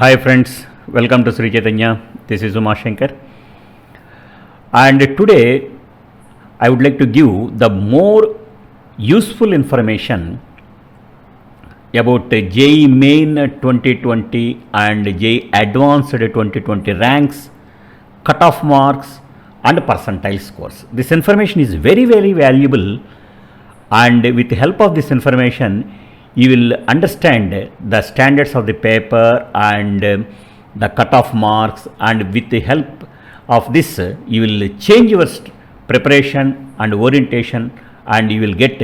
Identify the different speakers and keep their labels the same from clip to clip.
Speaker 1: Hi friends, welcome to Sri Chaitanya. This is Uma Shankar. And today I would like to give the more useful information about JEE Main 2020 and JEE Advanced 2020 ranks, cutoff marks and percentile scores. This information is very valuable, and with the help of this information you will understand the standards of the paper and the cutoff marks, and with the help of this you will change your preparation and orientation, and you will get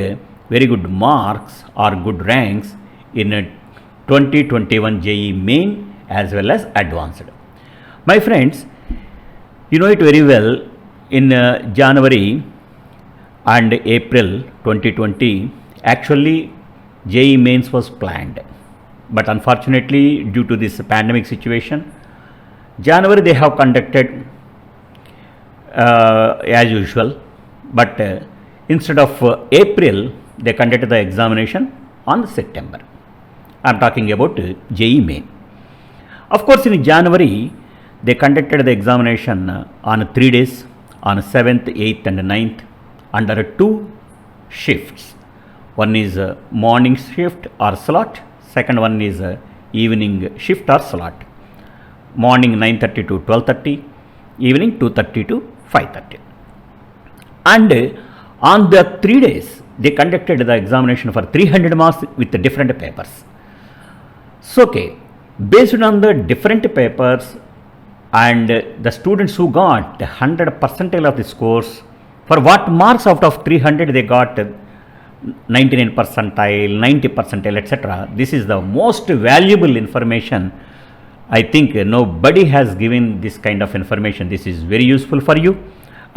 Speaker 1: very good marks or good ranks in 2021 JEE Main as well as Advanced. My friends, you know it very well, in January and April 2020 actually JEE Mains was planned, but unfortunately due to this pandemic situation, January they have conducted as usual, but instead of April they conducted the examination on September. I am talking about JEE Main. Of course, in January they conducted the examination on 3 days, on 7th, 8th and 9th, under 2 shifts. One is morning shift or slot, second one is evening shift or slot. Morning 9:30 to 12:30, evening 2:30 to 5:30. And on the 3 days they conducted the examination for 300 marks with the different papers. So okay, based on the different papers and the students who got 100 percentile of the scores, for what marks out of 300 they got 99 percentile, 90 percentile, etc. This is the most valuable information. I think nobody has given this kind of information. This is very useful for you,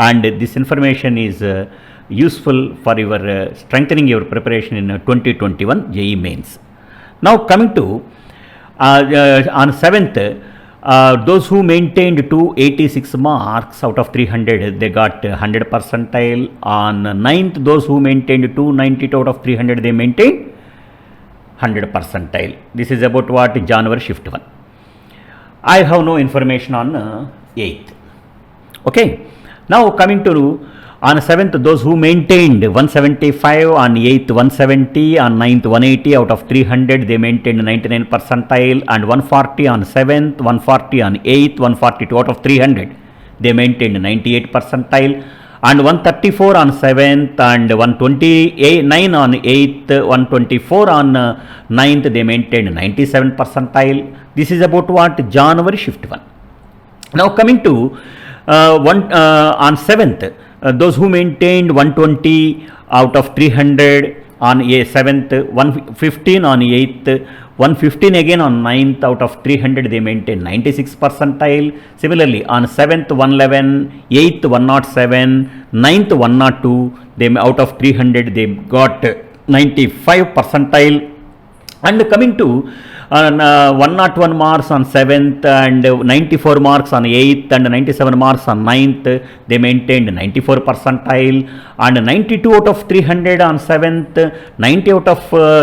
Speaker 1: and this information is useful for your strengthening your preparation in 2021 JEE Mains. Now coming to on 7th, those who maintained 286 marks out of 300, they got 100 percentile. On 9th, those who maintained 292 out of 300, they maintained 100 percentile. This is about what January shift 1. I have no information on 8th. Okay. Now coming to on 7th, those who maintained 175, on 8th 170, on 9th 180 out of 300, they maintained 99 percentile, and 140 on 7th, 140 on 8th, 142 out of 300, they maintained 98 percentile, and 134 on 7th, and 129 on 8th, 124 on 9th, they maintained 97 percentile. This is about what January shift 1. Now coming to on 7th, those who maintained 120 out of 300 on 7th, 115 on 8th, 115 again on 9th out of 300, they maintained 96 percentile. Similarly, on 7th 111, 8th 107, 9th 102, they out of 300 they got 95 percentile. And coming to 101 marks on 7th, and 94 marks on 8th, and 97 marks on 9th, they maintained 94 percentile, and 92 out of 300 on 7th, 90 out of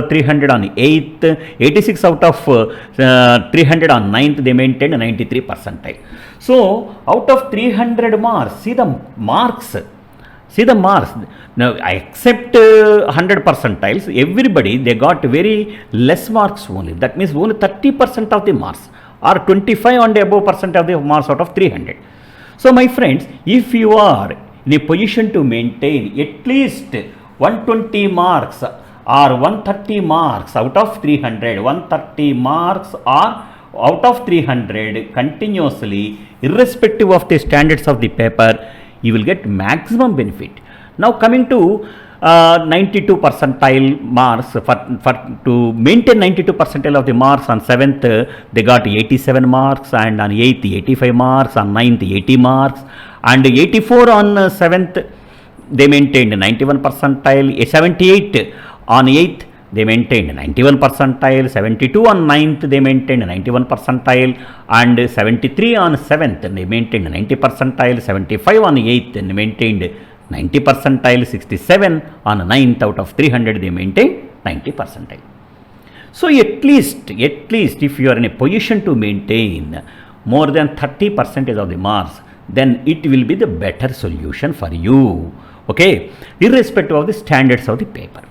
Speaker 1: 300 on 8th, 86 out of 300 on 9th, they maintained 93 percentile. So out of 300 marks, see the marks. Now except 100 percentiles, everybody they got very less marks only. That means only 30% of the marks, or 25 and above percent of the marks out of 300. So my friends, if you are in a position to maintain at least 120 marks or 130 marks out of 300, 130 marks or out of 300 continuously, irrespective of the standards of the paper, you will get maximum benefit. Now coming to 92 percentile marks, for to maintain 92 percentile of the marks, on 7th they got 87 marks, and on 8th 85 marks, on 9th 80 marks, and 84 on 7th they maintained 91 percentile, 78 on 8th they maintained 91 percentile, 72 on 9th they maintained 91 percentile, and 73 on 7th they maintained 90 percentile, 75 on 8th they maintained 90 percentile, 67 on 9th out of 300 they maintained 90 percentile. So at least if you are in a position to maintain more than 30% of the marks, then it will be the better solution for you. Okay, irrespective of the standards of the paper.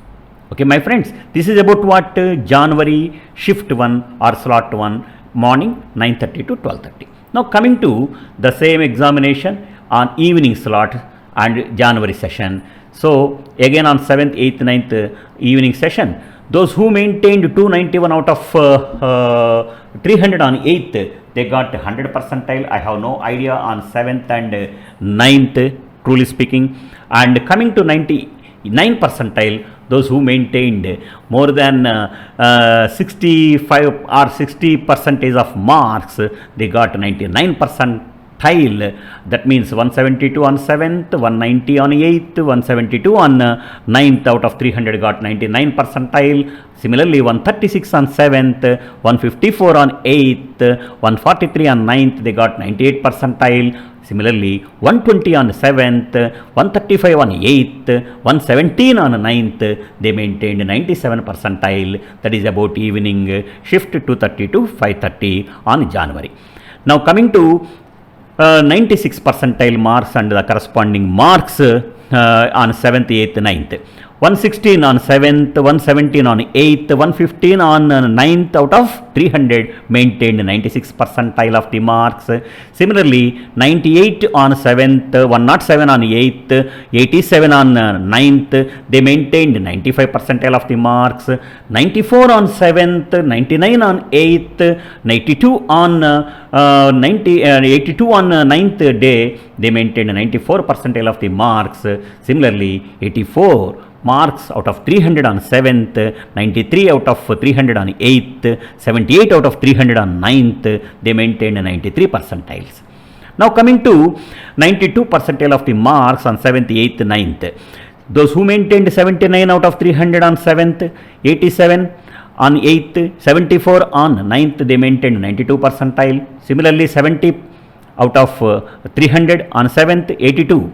Speaker 1: Okay, my friends, this is about what January shift 1 or slot 1 morning 9:30 to 12:30. Now coming to the same examination on evening slot and January session. So again on 7th, 8th, 9th evening session, those who maintained 291 out of 300 on 8th, they got 100 percentile. I have no idea on 7th and 9th, truly speaking. And coming to 99 percentile, those who maintained more than 65 or 60 percentage of marks, they got 99 percentile. That means 172 on 7th, 190 on 8th, 172 on 9th out of 300 got 99 percentile. Similarly, 136 on 7th, 154 on 8th, 143 on 9th, they got 98 percentile. Similarly, 120 on 7th, 135 on 8th, 117 on 9th, they maintained 97 percentile. That is about evening shift 2:30 to 5:30 on January. Now coming to 96 percentile marks and the corresponding marks on 7th, 8th, 9th. 116 on 7th, 117 on 8th, 115 on 9th out of 300 maintained 96 percentile of the marks. Similarly, 98 on 7th, 107 on 8th, 87 on 9th, they maintained 95 percentile of the marks. 94 on 7th, 99 on 8th, 92 on 82 on 9th day, they maintained 94 percentile of the marks. Similarly, 84 marks out of 300 on 7th, 93 out of 300 on 8th, 78 out of 300 on 9th, they maintained 93 percentiles. Now coming to 92 percentile of the marks on 7th, 8th, 9th. Those who maintained 79 out of 300 on 7th, 87 on 8th, 74 on 9th, they maintained 92 percentile. Similarly, 70 out of 300 on 7th, 82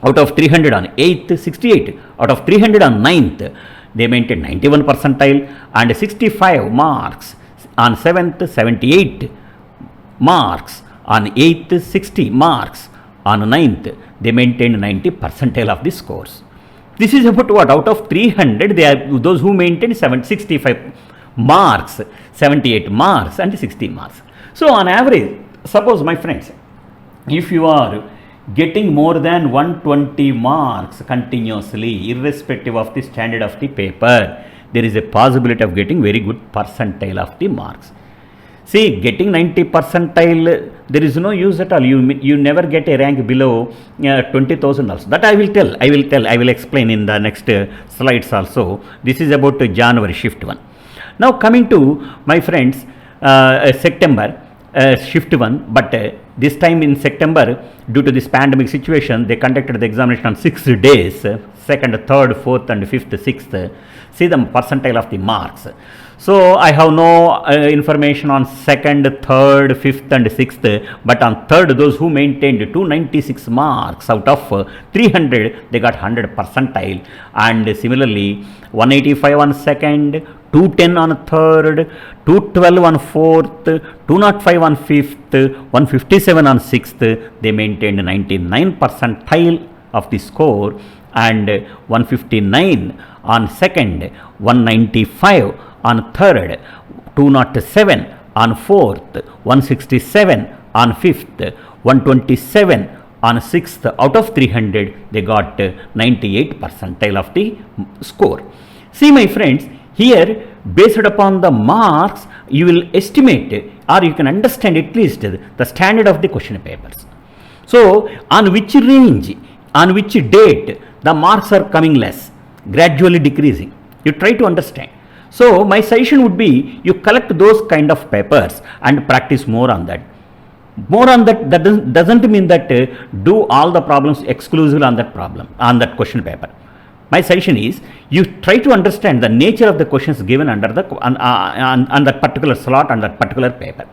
Speaker 1: out of 300 on 8th, 68 out of 300 on 9th, they maintained 91 percentile. And 65 marks on 7th, 78 marks on 8th, 60 marks on 9th, they maintained 90 percentile of the scores. This is about what? Out of 300, they are those who maintained 65 marks, 78 marks and 60 marks. So on average, suppose my friends, if you are getting more than 120 marks continuously, irrespective of the standard of the paper, there is a possibility of getting very good percentile of the marks. See, getting 90 percentile, there is no use at all. You never get a rank below 20,000 also. That I will explain in the next slides also. This is about January shift 1. Now coming to my friends, September shift 1, but this time in September, due to this pandemic situation, they conducted the examination on 6 days, 2nd, 3rd, 4th and 5th, 6th. See the percentile of the marks. So I have no information on 2nd, 3rd, 5th and 6th, but on 3rd, those who maintained 296 marks out of 300, they got 100 percentile. And similarly, 185 on 2nd, 210 on 3rd, 212 on 4th, 205 on 5th, 157 on 6th, they maintained 99 percentile of the score. And 159 on 2nd, 195 on 3rd, 207 on 4th, 167 on 5th, 127 on 6th out of 300, they got 98 percentile of the score. See my friends, here based upon the marks, you will estimate or you can understand at least the standard of the question papers. So on which range, on which date the marks are coming less, gradually decreasing. You try to understand. So my suggestion would be you collect those kind of papers and practice more on that. More on that, that doesn't mean that do all the problems exclusively on that problem, on that question paper. My suggestion is you try to understand the nature of the questions given under the on that particular slot on that particular paper.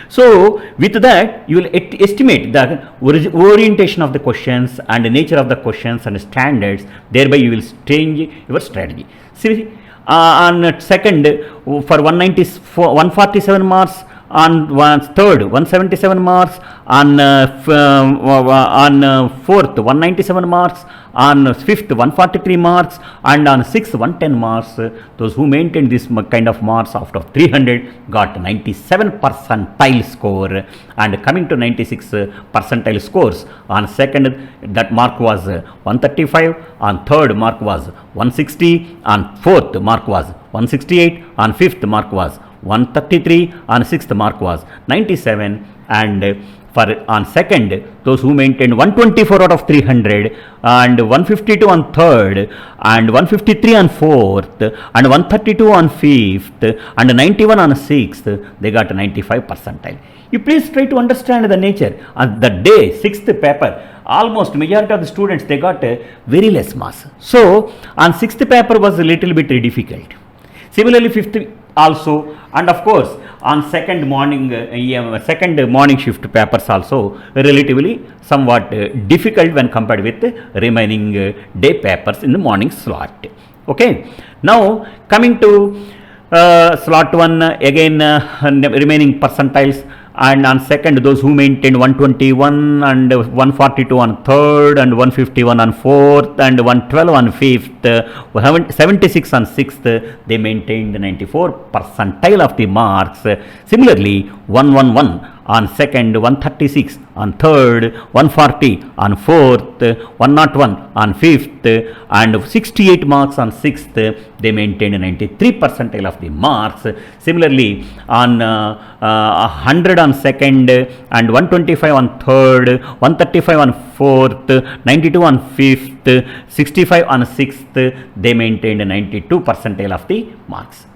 Speaker 1: So with that, you will estimate the orientation of the questions and the nature of the questions and standards. Thereby, you will change your strategy. See, On second for 147 marks, on third 177 marks, on fourth 197 marks, on fifth 143 marks, and on sixth 110 marks. Those who maintained this kind of marks out of 300 got 97 percentile score. And coming to 96 percentile scores, on second that mark was 135, on third mark was 160, on fourth mark was 168, on fifth mark was 133, on sixth mark was 97, and for on second those who maintained 124 out of 300, and 152 on third, and 153 on fourth, and 132 on fifth, and 91 on sixth, they got 95 percentile. You please try to understand the nature. On the day sixth paper, almost majority of the students, they got very less marks. So on sixth paper was a little bit difficult. Similarly fifth also, and of course on second morning shift papers also relatively somewhat difficult when compared with remaining day papers in the morning slot. Okay, now coming to slot 1, again remaining percentiles. And on second those who maintained 121 and 142 on third, and 151 on fourth, and 112 on fifth, 76 on sixth, they maintained 94 percentile of the marks. Similarly 111 on second, 136 on third, 140 on fourth, 101 on fifth, and 68 marks on sixth, they maintained 93 percentile of the marks. Similarly on 100 on second, and 125 on third, 135 on fourth, 92 on fifth, 65 on sixth, they maintained 92 percentile of the marks.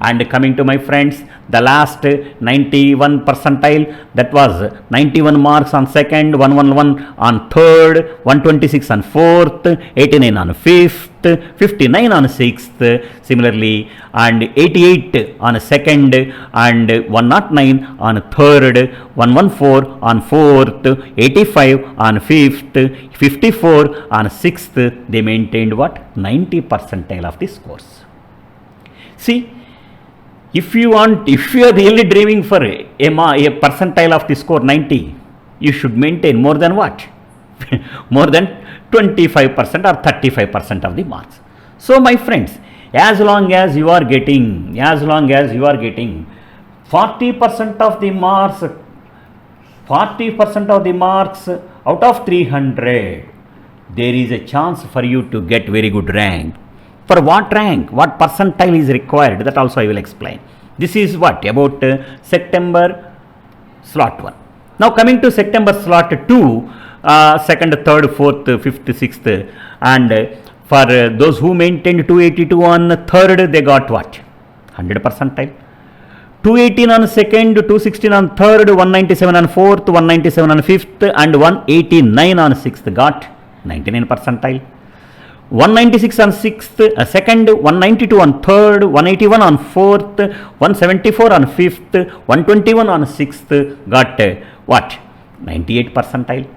Speaker 1: And coming to my friends, the last 91 percentile, that was 91 marks on second, 111 on third, 126 on fourth, 89 on fifth, 59 on sixth, similarly, and 88 on second, and 109 on third, 114 on fourth, 85 on fifth, 54 on sixth, they maintained what? 90 percentile of the scores. See, if you are really dreaming for a percentile of the score 90, you should maintain more than what? More than 25% or 35% of the marks. So my friends, as long as you are getting 40% of the marks out of 300, there is a chance for you to get very good rank. For what rank, what percentile is required, that also I will explain. This is what about September slot 1. Now coming to September slot 2, second, third, fourth, fifth, sixth, and for those who maintained 282 on third, they got what? 100 percentile. 218 on second, 216 on third, 197 on fourth, 197 on fifth, and 189 on sixth, got 99 percentile. 196 on sixth, second, 192 on third, 181 on fourth, 174 on fifth, 121 on sixth, got what? 98 percentile.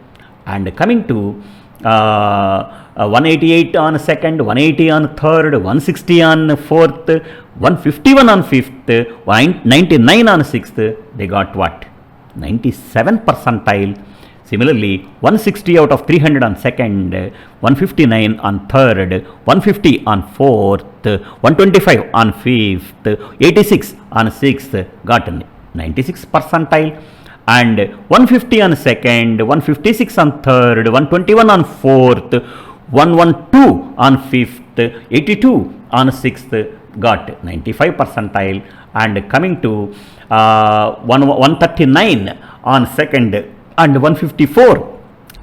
Speaker 1: And coming to 188 on second, 180 on third, 160 on fourth, 151 on fifth, 99 on sixth, they got what? 97 percentile. Similarly, 160 out of 300 on second, 159 on third, 150 on fourth, 125 on fifth, 86 on sixth, got 96 percentile, and 150 on second, 156 on third, 121 on fourth, 112 on fifth, 82 on sixth, got 95 percentile, and coming to 139 on second, and 154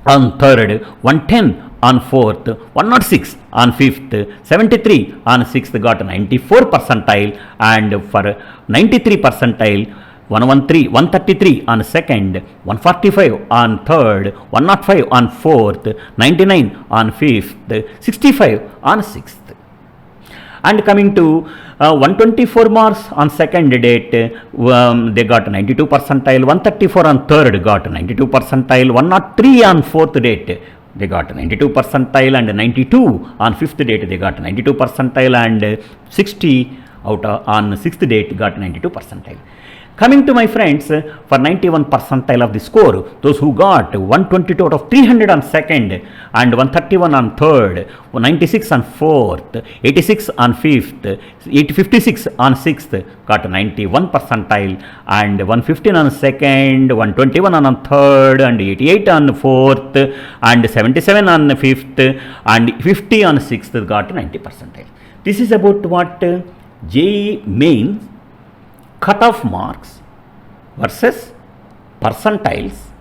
Speaker 1: on third, 110 on fourth, 106 on fifth, 73 on sixth, got 94 percentile, and for 93 percentile, 133 on second, 145 on third, 105 on fourth, 99 on fifth, 65 on sixth. And coming to 124 marks on second date, they got 92 percentile, 134 on third got 92 percentile, 103 on fourth date they got 92 percentile, and 92 on 5th date they got 92 percentile, and 60 out on 6th date got 92 percentile. Coming to my friends, for 91 percentile of the score, those who got 122 out of 300 on 2nd, and 131 on 3rd, 96 on 4th, 86 on 5th, 56 on 6th, got 91 percentile, and 115 on 2nd, 121 on 3rd, and 88 on 4th, and 77 on 5th, and 50 on 6th, got 90 percentile. This is about what JEE main cutoff marks versus percentiles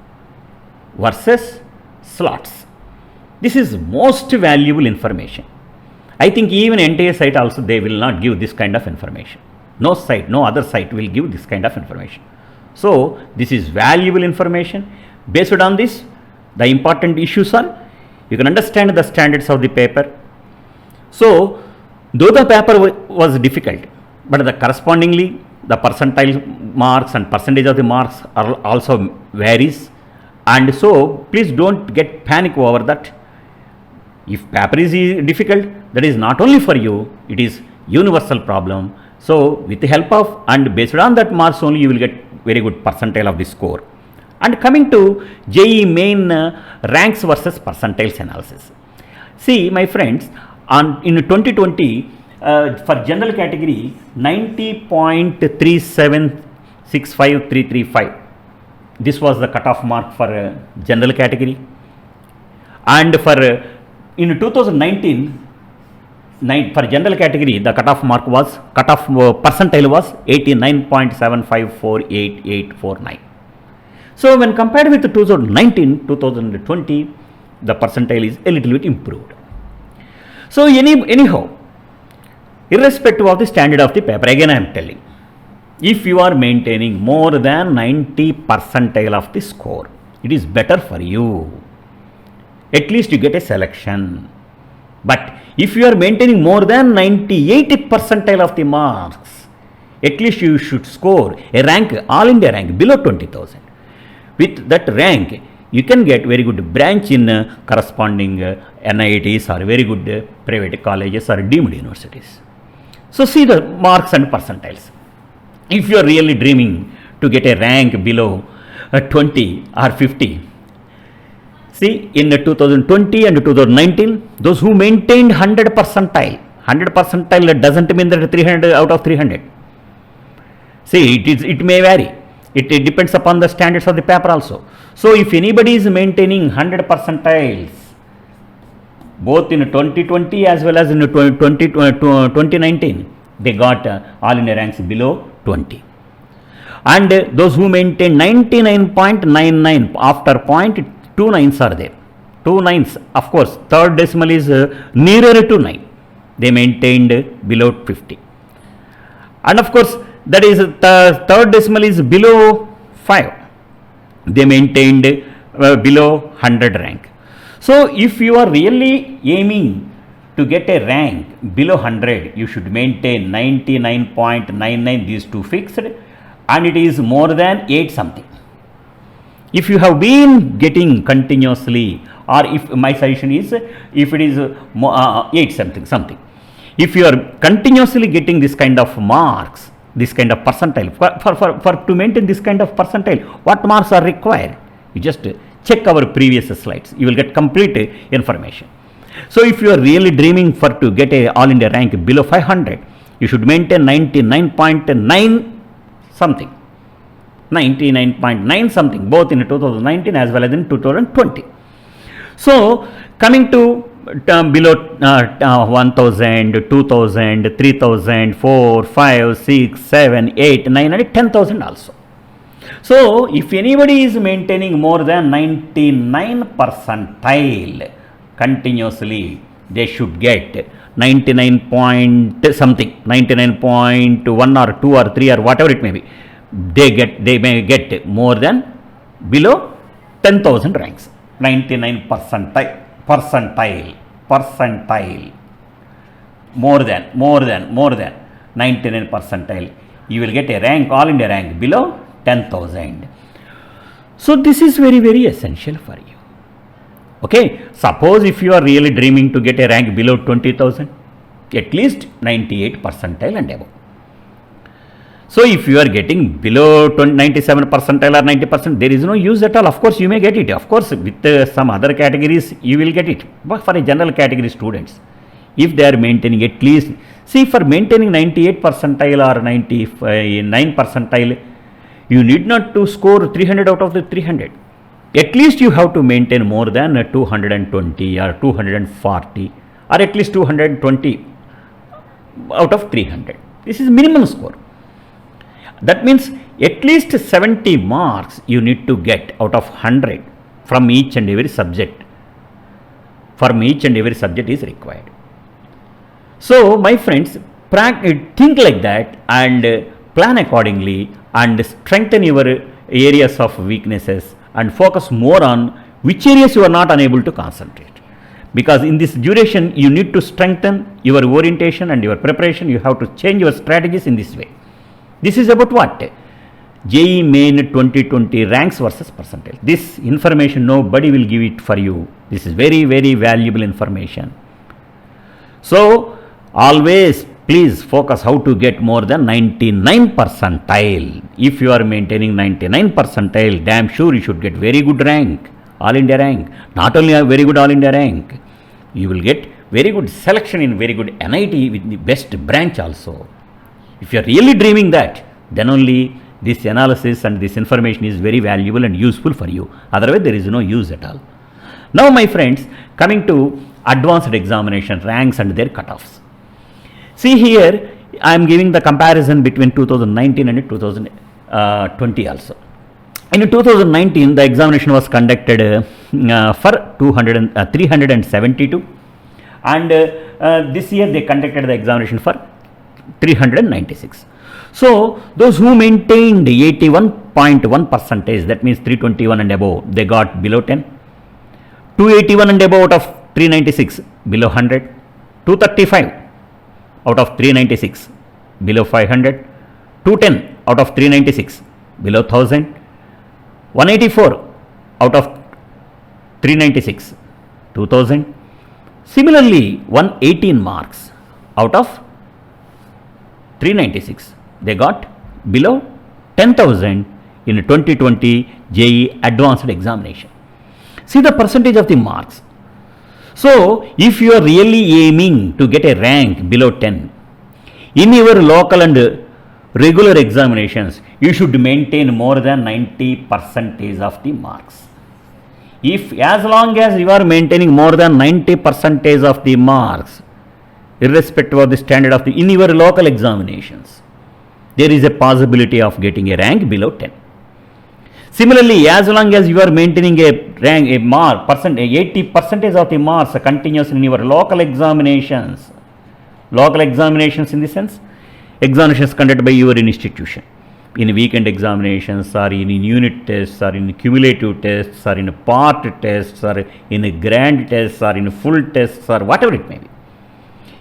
Speaker 1: versus slots. This is most valuable information. I think even NTA site also they will not give this kind of information. No site, no other site will give this kind of information. So this is valuable information. Based on this, the important issues are, you can understand the standards of the paper. So though the paper was difficult, but the correspondingly the percentile marks and percentage of the marks are also varies, and so please don't get panic over that. If paper is difficult, that is not only for you, it is universal problem. So with the help of and based on that marks only, you will get very good percentile of the score. And coming to JEE main ranks versus percentiles analysis. See my friends, in 2020 for general category 90.3765335, this was the cutoff mark for general category, and for in 2019 for general category the cutoff percentile was 89.75488849. So when compared with 2019-2020, the percentile is a little bit improved. So anyhow, irrespective of the standard of the paper, again I am telling, if you are maintaining more than 90 percentile of the score, it is better for you. At least you get a selection. But if you are maintaining more than 98 percentile of the marks, at least you should score a rank, all India rank below 20,000. With that rank, you can get very good branch in corresponding NITs or very good private colleges or deemed universities. So see the marks and percentiles. If you are really dreaming to get a rank below 20 or 50, see in 2020 and 2019, those who maintained 100 percentile doesn't mean that 300 out of 300. See, it may vary. It depends upon the standards of the paper also. So if anybody is maintaining 100 percentiles, both in 2020 as well as in 2019, they got all India ranks below 20. And those who maintain 99.99, after 0.2 nines are there. 2 nines, of course, third decimal is nearer to 9. They maintained below 50. And of course, that is the third decimal is below 5. They maintained below 100 rank. So if you are really aiming to get a rank below 100, you should maintain 99.99, these two fixed, and it is more than 8 something. If you have been getting continuously, or if my suggestion is, if it is 8 something, if you are continuously getting this kind of marks, this kind of percentile, for to maintain this kind of percentile, what marks are required? You just check our previous slides, you will get complete information. So if you are really dreaming for to get a all India rank below 500, you should maintain 99.9 something, 99.9 something, both in 2019 as well as in 2020. So coming to below 1000, 2000, 3000, 4, 5, 6, 7, 8, 9 and 10,000 also. So if anybody is maintaining more than 99 percentile continuously, they should get 99 point something, 99.1 or 2 or 3 or whatever it may be. They may get more than below 10,000 ranks. 99 percentile, more than 99 percentile, you will get a rank, all India rank below 10,000. So this is very, very essential for you. Okay, suppose if you are really dreaming to get a rank below 20,000, at least 98 percentile and above. So if you are getting below 97 percentile or 90%, there is no use at all. Of course, you may get it. Of course, with some other categories, you will get it. But for a general category students, if they are maintaining at least, see, for maintaining 98 percentile or 99 percentile, you need not to score 300 out of the 300. At least you have to maintain more than 220 or 240 or at least 220 out of 300. This is minimum score. That means at least 70 marks you need to get out of 100 from each and every subject. From each and every subject is required. So my friends, think like that and plan accordingly and strengthen your areas of weaknesses and focus more on which areas you are not unable to concentrate. Because in this duration, you need to strengthen your orientation and your preparation. You have to change your strategies in this way. This is about what? JEE Main 2020 ranks versus percentile. This information, nobody will give it for you. This is very, very valuable information. So, always please focus how to get more than 99 percentile. If you are maintaining 99 percentile, damn sure you should get very good rank, All India rank. Not only a very good All India rank, you will get very good selection in very good NIT with the best branch also. If you are really dreaming that, then only this analysis and this information is very valuable and useful for you. Otherwise, there is no use at all. Now, my friends, coming to advanced examination ranks and their cutoffs. See here, I am giving the comparison between 2019 and 2020 also. In 2019, the examination was conducted for 372 and this year they conducted the examination for 396. So, those who maintained 81.1 percentage, that means 321 and above, they got below 10. 281 and above out of 396, below 100. 235 out of 396, below 500. 210 out of 396, below 1000. 184 out of 396, 2000. Similarly, 118 marks out of 396, they got below 10,000 in 2020 JEE advanced examination. See the percentage of the marks. So, if you are really aiming to get a rank below 10, in your local and regular examinations, you should maintain more than 90 percentage of the marks. If as long as you are maintaining more than 90 percentage of the marks, irrespective of the standard of the in your local examinations, there is a possibility of getting a rank below 10. Similarly, as long as you are maintaining a rank, a mark, 80 percentage of the marks continuously in your local examinations in the sense, examinations conducted by your institution, in weekend examinations or in unit tests or in cumulative tests or in part tests or in grand tests or in full tests or whatever it may be.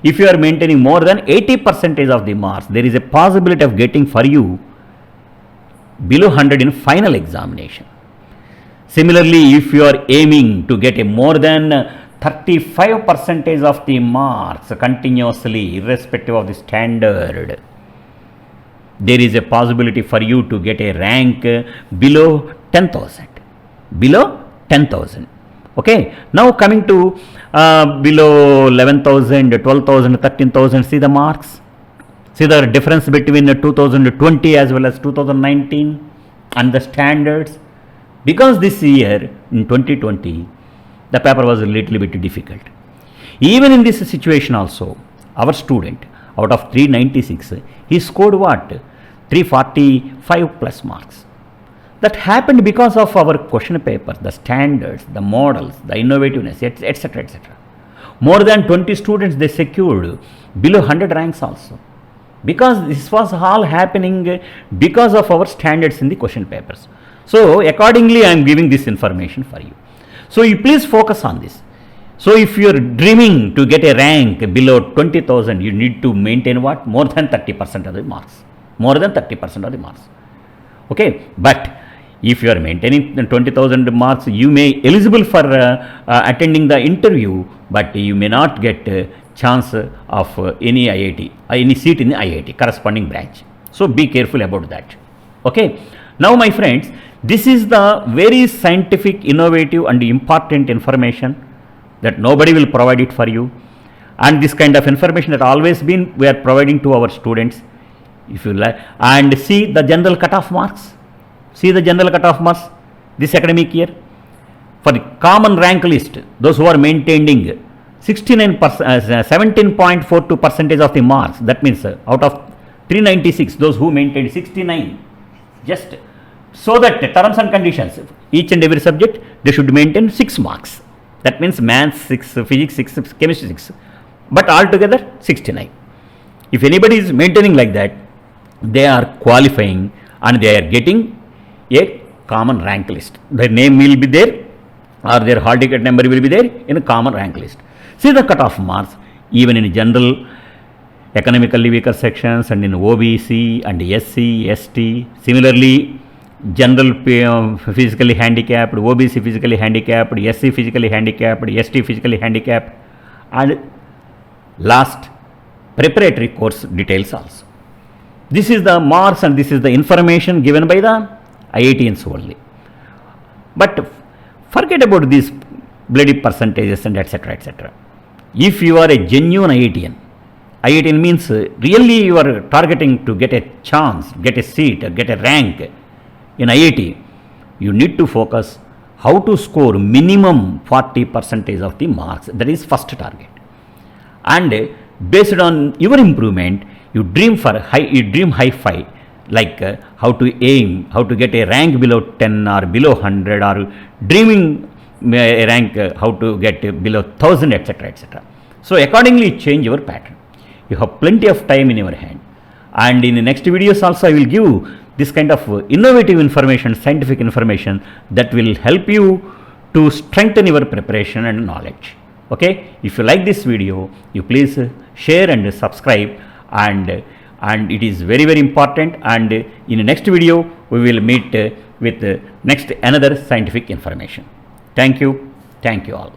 Speaker 1: If you are maintaining more than 80 percentage of the marks, there is a possibility of getting for you below 100 in final examination. Similarly, if you are aiming to get a more than 35 percentage of the marks continuously, irrespective of the standard, there is a possibility for you to get a rank below 10,000. Below 10,000. Okay. Now coming to below 11,000, 12,000, 13,000, see the marks. See the difference between 2020 as well as 2019 and the standards. Because this year in 2020, the paper was a little bit difficult. Even in this situation also, our student out of 396, he scored what? 345 plus marks. That happened because of our question papers, the standards, the models, the innovativeness, etc., etc. More than 20 students they secured below 100 ranks also. Because this was all happening because of our standards in the question papers. So, accordingly, I am giving this information for you. So, you please focus on this. So, if you are dreaming to get a rank below 20,000, you need to maintain what? More than 30% of the marks. More than 30% of the marks. Okay. But If you are maintaining 20,000 marks, you may eligible for attending the interview, but you may not get chance of any IIT, any seat in the IIT corresponding branch. So be careful about that. Okay. Now my friends, this is the very scientific, innovative and important information that nobody will provide it for you. And this kind of information that always been we are providing to our students. If you like, and see the general cutoff marks. See the general cutoff marks this academic year. For the common rank list, those who are maintaining 17.42% of the marks, that means out of 396, those who maintained 69, just so that terms and conditions, each and every subject, they should maintain 6 marks. That means maths 6, physics 6, chemistry 6, but altogether 69. If anybody is maintaining like that, they are qualifying and they are getting a common rank list. Their name will be there or their hall ticket number will be there in a common rank list. See the cutoff marks even in general economically weaker sections and in OBC and SC, ST. Similarly, general physically handicapped, OBC physically handicapped, SC physically handicapped, ST physically handicapped, and last preparatory course details also. This is the marks and this is the information given by the IITians only. But forget about these bloody percentages and etc. etc. If you are a genuine IITian, IITian means really you are targeting to get a chance, get a seat, get a rank in IIT, you need to focus how to score minimum 40% of the marks. That is first target. And based on your improvement, you dream high five, like how to aim, how to get a rank below 10 or below 100, or dreaming a rank how to get below 1000, etc. etc. So accordingly change your pattern. You have plenty of time in your hand, and in the next videos also I will give this kind of innovative information, scientific information that will help you to strengthen your preparation and knowledge. Okay, if you like this video, you please share and subscribe, and it is very important. And in the next video we will meet with next another scientific information. Thank you all.